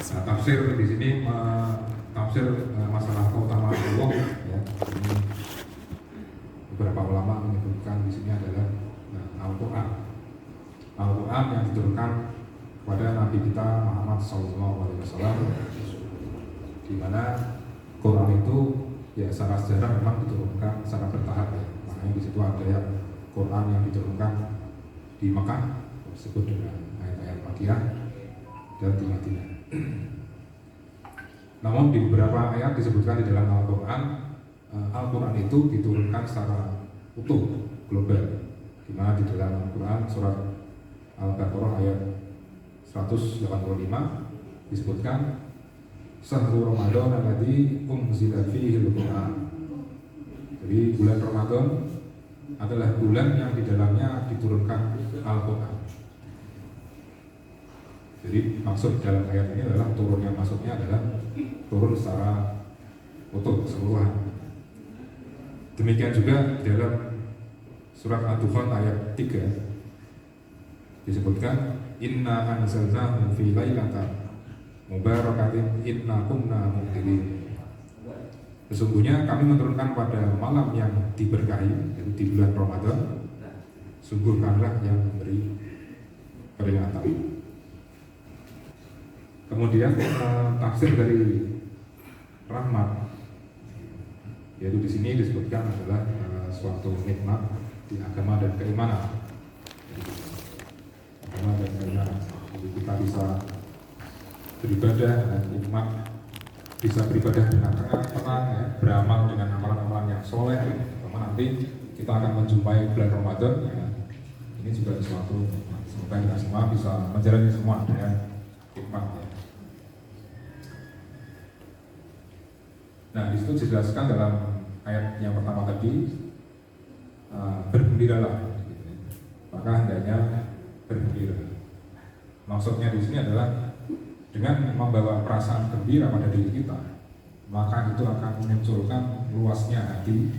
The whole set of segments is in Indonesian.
Nah, tafsir di sini tafsir masalah keutamaan Allah ya. Ini beberapa ulama menyebutkan di sini adalah Al-Quran. Al-Quran yang diturunkan kepada Nabi kita Muhammad SAW, di mana Quran itu ya secara sejarah memang diturunkan secara bertahap ya. Makanya di situ ada yang Quran yang diturunkan di Mekah disebut dengan ayat-ayat Makkiyah dan di Madinah. Namun di beberapa ayat disebutkan di dalam Al-Quran, Al-Quran itu diturunkan secara utuh, global. Di mana di dalam Al-Quran surat Al-Baqarah ayat 185 disebutkan Syahrul Ramadan alladzi unzila fihi al-Quran. Jadi bulan Ramadan adalah bulan yang di dalamnya diturunkan Al-Quran. Jadi maksud dalam ayat ini adalah turunnya, maksudnya adalah turun secara utuh, keseluruhan. Demikian juga dalam surat Ad-Dukhan ayat 3 disebutkan inna anzalnahu fi lailatin mubarakatin inna kunna munzirin. Sesungguhnya kami menurunkan pada malam yang diberkahi, yaitu di bulan Ramadan. Sungguh kamilah yang memberi peringatan. Kemudian tafsir dari rahmat, yaitu di sini disebutkan adalah suatu nikmat di agama dan keimanan. Agama dan keimanan. Jadi kita bisa beribadah dengan nikmat, bisa beribadah dengan tenang, ya, beramal dengan amalan-amalan yang soleh. Karena nanti kita akan menjumpai bulan Ramadan. Ya. Ini juga suatu nikmat. Semoga kita semua bisa menjalani semua dengan nikmat. Ya. Nah, di situ dijelaskan dalam ayat yang pertama tadi, bergembiralah, maka hendaknya bergembira. Maksudnya di sini adalah dengan membawa perasaan gembira pada diri kita, maka itu akan memunculkan luasnya hati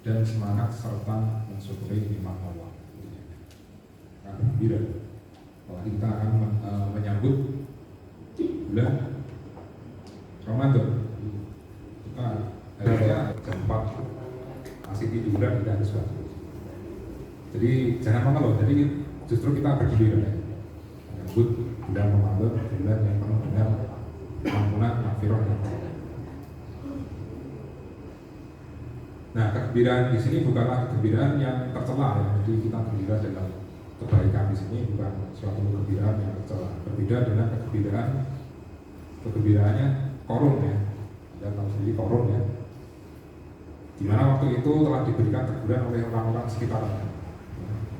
dan semangat serta mensyukuri nikmat Allah. Nah, gembira, bahwa kita akan menyambut bulan Ramadan. Akhirnya jam 4 masih tiduran tidak harus bangun. Jadi jangan mengeluh. Jadi justru kita bergembira ya. Menyambut bulan Ramadan, bulan yang penuh dengan ampunan, maghfirah. Nah, kegembiraan di sini bukanlah kegembiraan yang tercela ya. Jadi kita gembira dalam kebaikan di sini bukan suatu kegembiraan yang tercela. Berbeda dengan kegembiraannya korun ya. Anda tahu sendiri korun ya, dimana waktu itu telah diberikan teguran oleh orang-orang sekitarnya.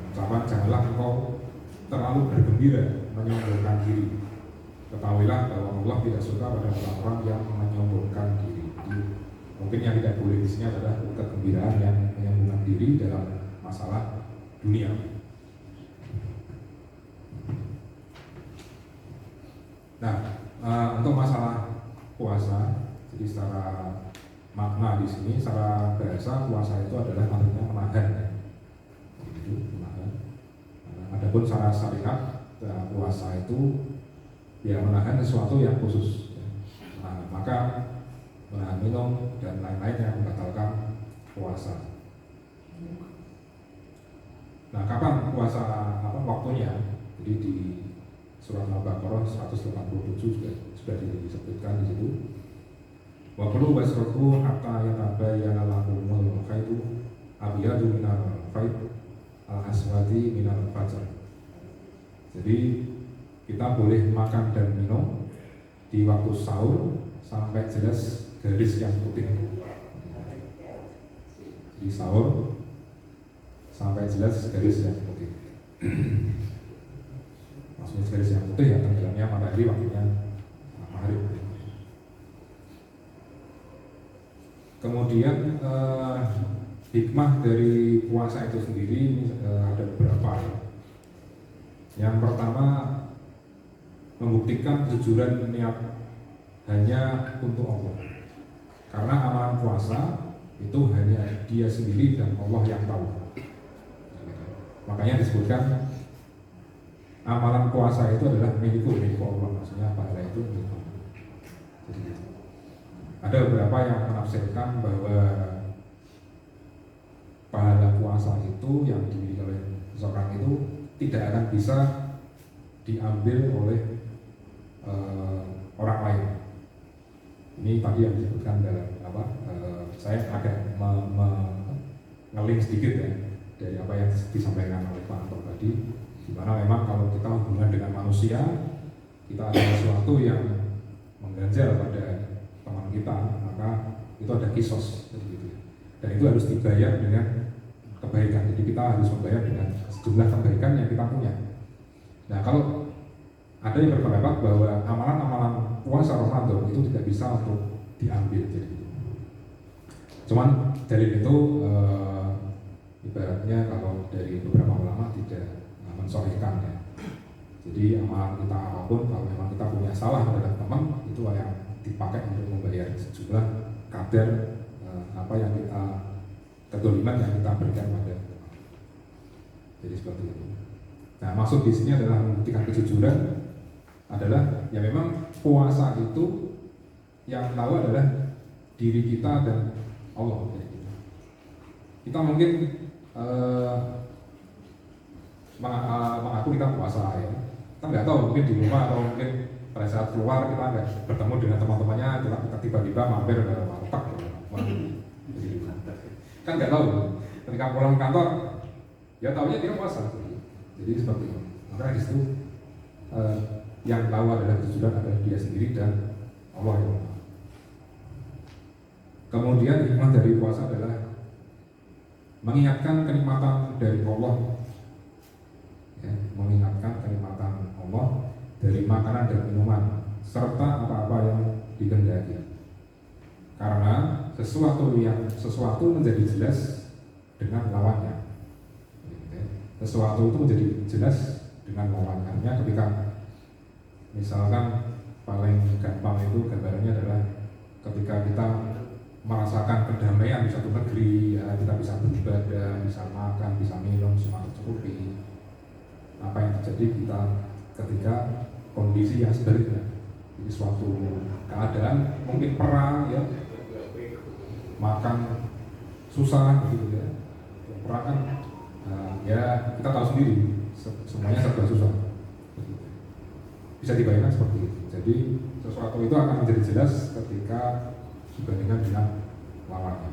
Ancaman janganlah engkau terlalu bergembira menyombongkan diri. Ketahuilah bahwa Allah tidak suka pada orang-orang yang menyombongkan diri. Jadi, mungkin yang tidak boleh di sini adalah kegembiraan yang menyombongkan diri dalam masalah dunia. Nah, untuk masalah puasa. Jadi secara makna di sini, secara bahasa puasa itu adalah artinya menahan. Itu menahan. Adapun secara syariat puasa itu ya menahan sesuatu yang khusus. Nah, maka menahan minum dan lain-lain yang membatalkan puasa. Nah, kapan puasa waktunya? Jadi di surat Al-Baqarah 187 sudah disebutkan di situ. Wa qulu wasratu hatta yatabayyana lakumul khaytu abyadu minal khayt al-aswadi minal fajr. Jadi kita boleh makan dan minum di waktu sahur sampai jelas garis yang putih. Di sahur sampai jelas garis yang putih. Maksudnya garis yang putih ya tenggelamnya matahari waktunya maghrib. Kemudian hikmah dari puasa itu sendiri ada beberapa. Yang pertama, membuktikan kejujuran niat hanya untuk Allah. Karena amalan puasa itu hanya Dia sendiri dan Allah yang tahu. Makanya disebutkan amalan puasa itu adalah milik Allah, maksudnya pahala itu milik Allah. Ada beberapa yang menafsirkan bahwa pahala puasa itu yang dimiliki oleh seseorang itu tidak akan bisa diambil oleh orang lain. Ini tadi yang disebutkan dalam saya agak ngeling sedikit ya dari apa yang disampaikan oleh Pak Anton tadi, di mana memang kalau kita hubungan dengan manusia, kita ada sesuatu yang mengganjal pada teman kita, maka itu ada kisos gitu. Dan itu harus dibayar dengan kebaikan. Jadi kita harus membayar dengan sejumlah kebaikan yang kita punya. Nah, kalau ada yang berpendapat bahwa amalan-amalan puasa Ramadan itu tidak bisa untuk diambil, jadi cuman dalil itu ibaratnya kalau dari beberapa ulama tidak mensolihkan ya. Jadi amalan kita apapun, kalau memang kita punya salah terhadap teman, itu yang dipakai untuk membayar sejumlah kadar apa yang kita kedoliman yang kita berikan pada teman. Jadi seperti itu. Nah, maksud di sini adalah membuktikan kejujuran adalah ya memang puasa itu yang tahu adalah diri kita dan Allah. Kita mungkin mengaku kita puasa ya, kita nggak tahu mungkin di rumah atau mungkin pada saat keluar kita nggak bertemu dengan teman-temannya, kita tiba-tiba mampir ke warteg kan nggak tahu. Ketika pulang kantor ya tahunya dia puasa. Jadi seperti itu. Maka di situ yang tahu adalah kejujuran adalah dia sendiri dan Allah yang Maha. Kemudian hikmah dari puasa adalah mengingatkan kenikmatan dari Allah, ya, mengingatkan kenikmatan Allah dari makanan dan minuman serta apa-apa yang dikehendaki. Karena sesuatu menjadi jelas dengan lawannya. Sesuatu itu menjadi jelas dengan lawannya. Ketika misalkan paling gampang itu gambarannya adalah ketika kita merasakan kedamaian di satu negeri, ya kita bisa beribadah, bisa makan, bisa minum, bisa mencukupi. Apa yang terjadi kita ketika kondisi yang sebaliknya, jadi suatu keadaan mungkin perang ya, makan susah gitu ya, perang kan ya kita tahu sendiri semuanya serba susah. Bisa dibayangkan seperti itu. Jadi sesuatu itu akan menjadi jelas ketika dibandingkan dengan lawannya.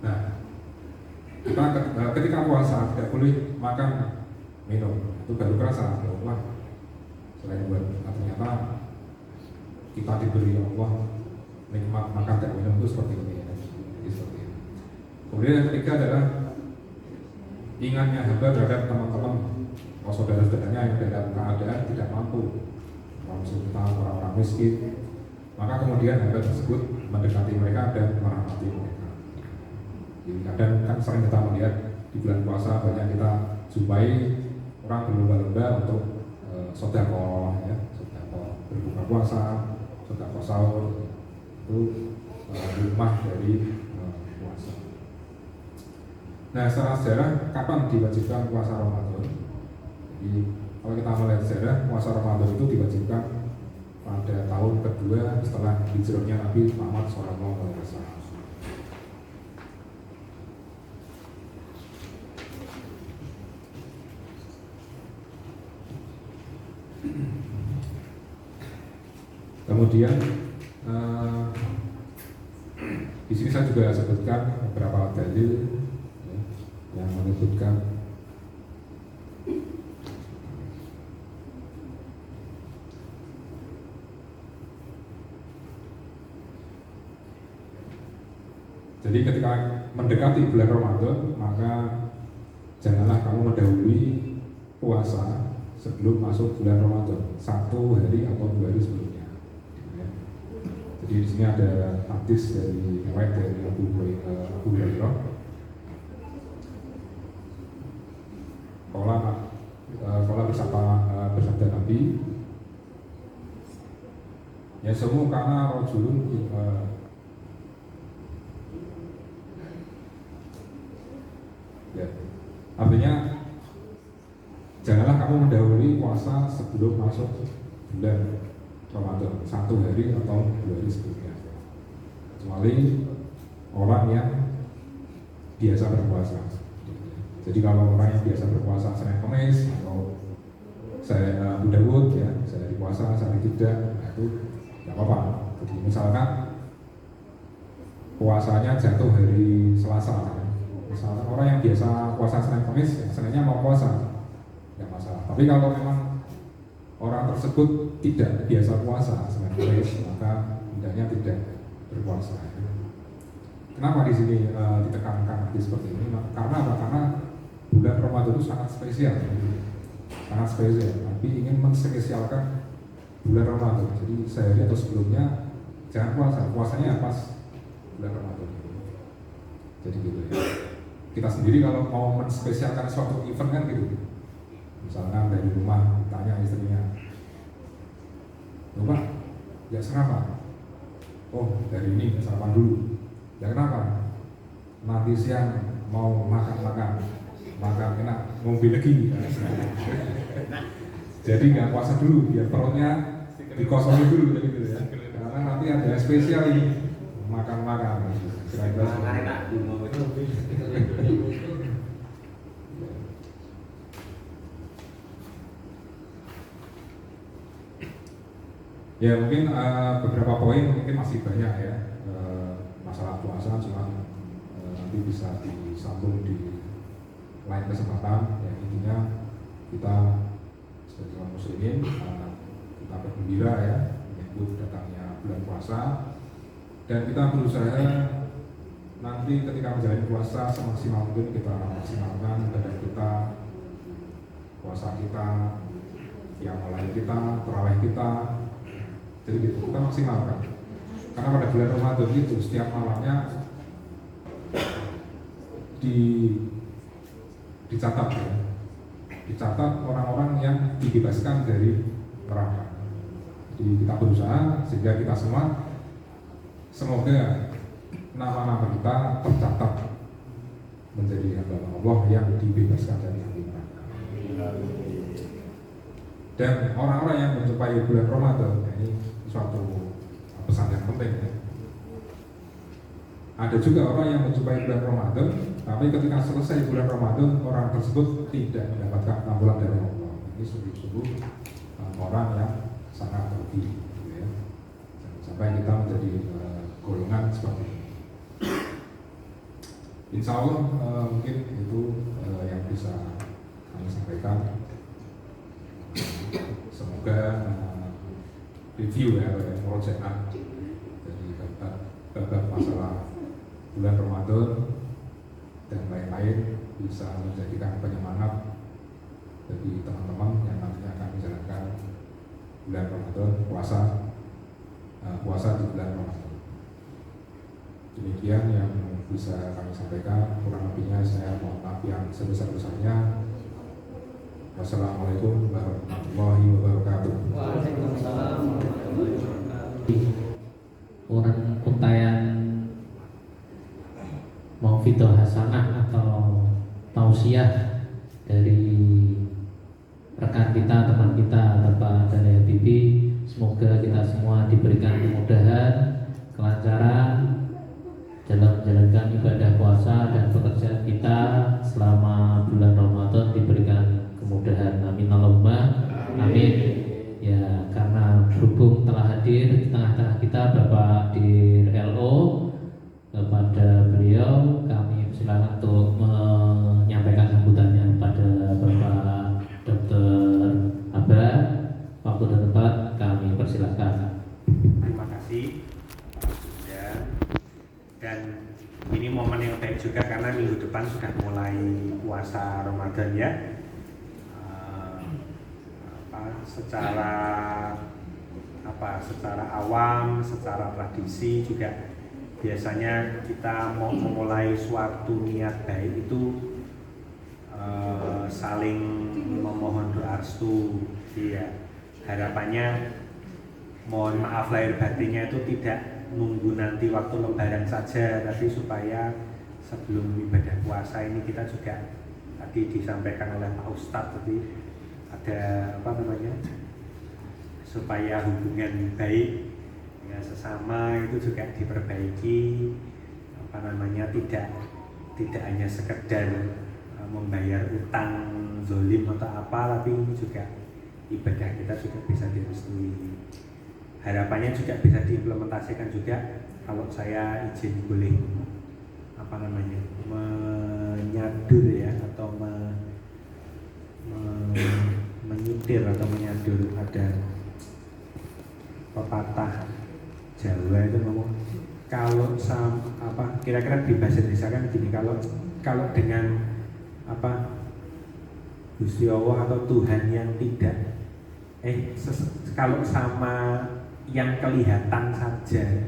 Nah, kita ketika puasa tidak boleh makan minum, itu baru kerasa ya Allah. Selain buat ternyata kita diberi Allah nikmat makan dan minum itu seperti ini ya. Jadi seperti ini. Kemudian yang ketiga adalah ingatnya hamba terhadap teman-teman atau saudara-saudaranya yang dalam keadaan tidak mampu, maksudnya orang-orang miskin, maka kemudian hamba tersebut mendekati mereka dan merahmati mereka. Kadang kan sering kita melihat di bulan puasa banyak kita jumpai orang berlomba-lomba untuk sedekah, ya, sedekah berbuka puasa, sedekah sahur, itu hikmah dari puasa. Nah, secara sejarah kapan diwajibkan puasa Ramadan? Jadi kalau kita melihat sejarah, puasa Ramadan itu diwajibkan pada tahun kedua setelah hijrahnya Nabi Muhammad SAW. Kemudian di sini saya juga sebutkan beberapa dalil ya, yang menyebutkan jadi ketika mendekati bulan Ramadan, maka janganlah kamu mendahului puasa sebelum masuk bulan Ramadan, 1 hari atau 2 hari sebelumnya. Jadi di sini ada hadis dari riwayat dari Abu Hurairah. Kalau bersabda Nabi, ya semua karena rojulun ya, artinya janganlah kamu mendahului puasa sebelum masuk bulan Ramadan, 1 hari atau 2 hari sebelumnya, kecuali orang yang biasa berpuasa. Jadi kalau orang yang biasa berpuasa Senin Kamis atau saya Abu Dawud ya, saya di puasa, saya tidak, nah itu nggak apa-apa. Jadi misalkan puasanya jatuh hari Selasa, ya. Misalkan orang yang biasa puasa Senin Kamis, ya, Seninnya mau puasa, nggak masalah. Tapi kalau memang orang tersebut tidak biasa puasa Senin Kamis, maka hendaknya tidak berpuasa. Kenapa di sini ditekankan seperti ini? Karena apa? Karena bulan Ramadan itu sangat spesial. Sangat spesial, tapi ingin menspesialkan bulan Ramadan. Jadi sehari atau sebelumnya jangan puasa, puasanya pas bulan Ramadan. Jadi gitu ya. Kita sendiri kalau mau menspesialkan suatu event kan gitu. Misalnya dari rumah tanya istrinya, "Lupa, nggak sarapan?" "Oh, dari ini sarapan dulu." "Ya kenapa?" "Nanti siang mau makan enak, ngombe lagi." Jadi nggak puasa dulu, biar perutnya dikosongin dulu gitu ya. Karena nanti ada spesial ini, makan. Kira-kira enak. Ya mungkin beberapa poin mungkin masih banyak ya, masalah puasa, cuma nanti bisa disambung di lain kesempatan. Ya intinya kita sebagai kaum muslimin kita bergembira ya menyambut datangnya bulan puasa, dan kita berusaha nanti ketika menjalani puasa semaksimal mungkin kita maksimalkan ibadah kita, puasa kita, qiyamul lail kita, tarawih kita. Jadi gitu, kita maksimalkan. Karena pada bulan Ramadan itu setiap malamnya dicatat ya. Dicatat orang-orang yang dibebaskan dari neraka. Jadi kita berusaha sehingga kita semua semoga nama-nama kita tercatat menjadi hamba Allah yang dibebaskan dari api neraka. Dan orang-orang yang menjumpai bulan Ramadan, ini suatu pesan yang penting ya. Ada juga orang yang menjumpai bulan Ramadan, tapi ketika selesai bulan Ramadan orang tersebut tidak mendapatkan ampunan dari Allah. Ini sungguh-sungguh orang yang sangat rugi, gitu ya. Sampai kita menjadi golongan seperti ini. Insya Allah mungkin itu yang bisa kami sampaikan. Semoga review ya, proyekan dari bab masalah bulan Ramadan dan lain-lain bisa menjadikan penyemangat bagi teman-teman yang nantinya akan menjalankan bulan Ramadan, puasa di bulan Ramadan. Demikian yang bisa kami sampaikan, kurang lebihnya saya mohon maaf yang sebesar-besarnya. Wassalamualaikum warahmatullahi wabarakatuh. Waalaikumsalam warahmatullahi wabarakatuh. Orang untayan mau video hasanah atau tausiah dari rekan kita, teman kita, Bapak Daniel Bibi. Semoga kita semua diberikan kemudahan, kelancaran dalam menjalankan ibadah puasa dan pekerjaan kita selama bulan Ramadan, diberikan kemudahan. Amin Allahumma amin. Ya, karena berhubung telah hadir di tengah-tengah kita Bapak Dir LO, kepada beliau kami silakan untuk menyampaikan sambutannya kepada Bapak Dr. Aba. Waktu dan tempat kami persilakan. Terima kasih Pak Sudan. Dan ini momen yang baik juga karena minggu depan sudah mulai puasa Ramadan ya. Secara awam, secara tradisi juga biasanya kita mau memulai suatu niat baik itu saling memohon doa restu. Iya, harapannya mohon maaf lahir batinnya itu tidak nunggu nanti waktu lebaran saja, tapi supaya sebelum ibadah puasa ini kita juga tadi disampaikan oleh Pak Ustadz tadi ada supaya hubungan baik ya sesama itu juga diperbaiki, tidak hanya sekedar membayar utang zolim atau apa, tapi ini juga ibadah kita juga bisa direstui. Harapannya juga bisa diimplementasikan juga kalau saya izin boleh menyadur ya, atau menyitir atau menyadur. Ada pepatah Jawa itu ngomong, kalau kira-kira di bahasa Indonesia kan gini, kalau dengan Gusti Allah atau Tuhan yang tidak kalau sama yang kelihatan saja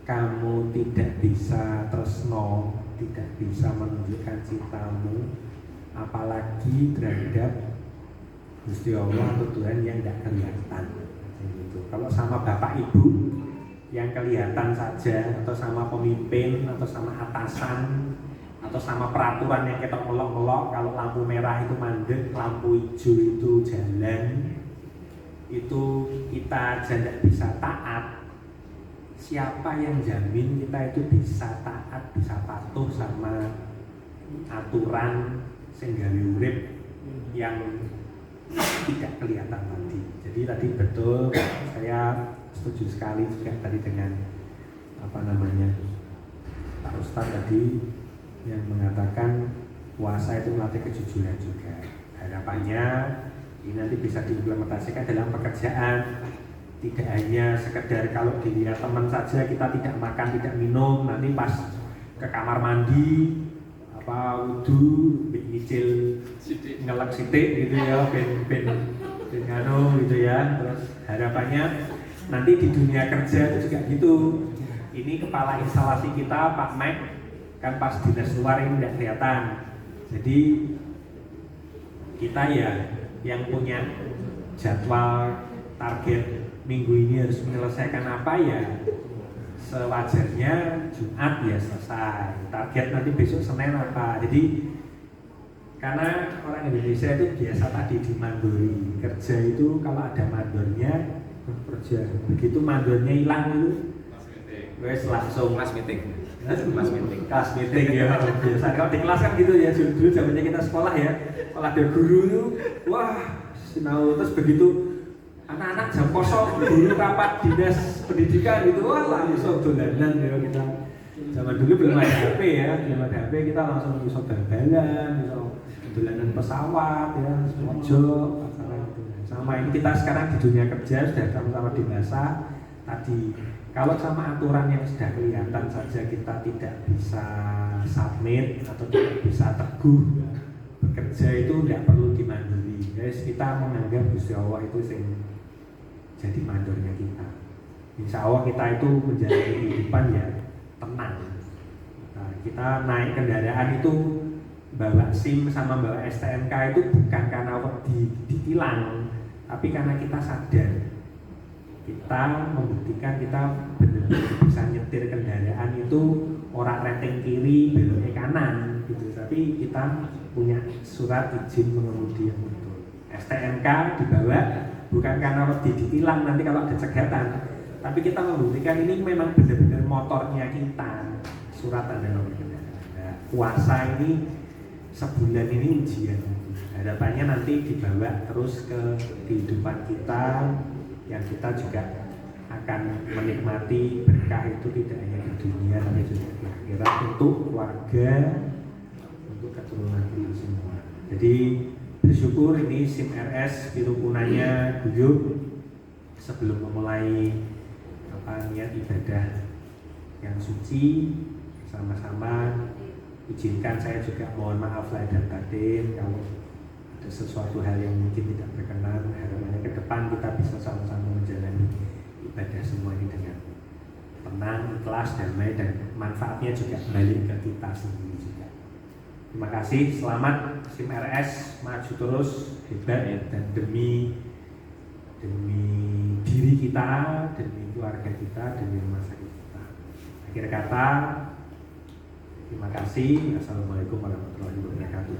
kamu tidak bisa tresno, tidak bisa menunjukkan cintamu, apalagi terhadap Gusti Allah atau Tuhan yang tidak kelihatan gitu. Kalau sama bapak ibu yang kelihatan saja, atau sama pemimpin, atau sama atasan, atau sama peraturan yang kita melok-melok, kalau lampu merah itu mandek, lampu hijau itu jalan, itu kita aja tidak bisa taat. Siapa yang jamin kita itu bisa taat, bisa patuh sama aturan sehingga urip yang tidak kelihatan tadi. Jadi tadi betul, saya setuju sekali juga tadi dengan Pak Ustadz tadi yang mengatakan puasa itu melatih kejujuran juga. Harapannya ini nanti bisa diimplementasikan dalam pekerjaan, tidak hanya sekedar kalau dilihat teman saja kita tidak makan, tidak minum, nanti pas ke kamar mandi wudu nyicil ngelak sitik gitu ya, ben nganu gitu ya. Terus harapannya nanti di dunia kerja itu juga gitu. Ini kepala instalasi kita Pak Mike kan pas dinas luar ini tidak kelihatan. Jadi kita ya yang punya jadwal target minggu ini harus menyelesaikan apa ya sewajarnya Jumat ya selesai. Target nanti besok Senin apa. Jadi karena orang Indonesia itu biasa tadi dimandori. Kerja itu kalau ada mandornya kerja. Begitu mandornya hilang itu wes langsung kelas meeting ya biasa. Kalau di kelas kan gitu ya, dulu zamannya kita sekolah ya, kalau ada guru itu wah sinau, terus begitu anak-anak jam kosong guru rapat dinas pendidikan gitu, wah langsung dolanan ya kita. Zaman dulu belum ada HP ya, kita langsung bisa bal-balan, bisa dolanan pesawat ya, mojok sama ini. Kita sekarang di dunia kerja sudah sama-sama dewasa tadi. Kalau sama aturan yang sudah kelihatan saja kita tidak bisa submit atau tidak bisa teguh bekerja, itu tidak perlu dimandori. Guys, kita menganggap Gusti Allah itu yang jadi mandornya kita. Insya Allah kita itu menjalani kehidupan ya tenang. Nah, kita naik kendaraan itu bawa SIM sama bawa STNK itu bukan karena ditilang, tapi karena kita sadar. Kita membuktikan kita benar-benar bisa nyetir kendaraan itu orang renting kiri beloknya kanan gitu, tapi kita punya surat izin mengemudi yang betul. STNK dibawa bukan karena ditilang nanti kalau ada cegatan, tapi kita membuktikan ini memang benar-benar motornya kita, surat tanda nomor kendaraan. Nah, puasa ini sebulan ini ujian. Harapannya nanti dibawa terus ke kehidupan kita, yang kita juga akan menikmati berkah itu tidak hanya di dunia tapi juga di akhirat, untuk keluarga, untuk keturunan kita semua. Jadi bersyukur ini SIM RS pirukunannya guyup. Sebelum memulai niat ibadah yang suci sama-sama, izinkan saya juga mohon maaf lahir dan batin kalau ada sesuatu hal yang mungkin tidak berkenan. Harapannya ke depan kita bisa sama-sama menjalani ibadah semua ini dengan tenang, ikhlas, damai, dan manfaatnya juga balik ke kita sendiri juga. Terima kasih, selamat SIM RS, maju terus, hebat, dan demi diri kita, demi keluarga kita, demi rumah sakit kita. Akhir kata, terima kasih. Assalamualaikum warahmatullahi wabarakatuh.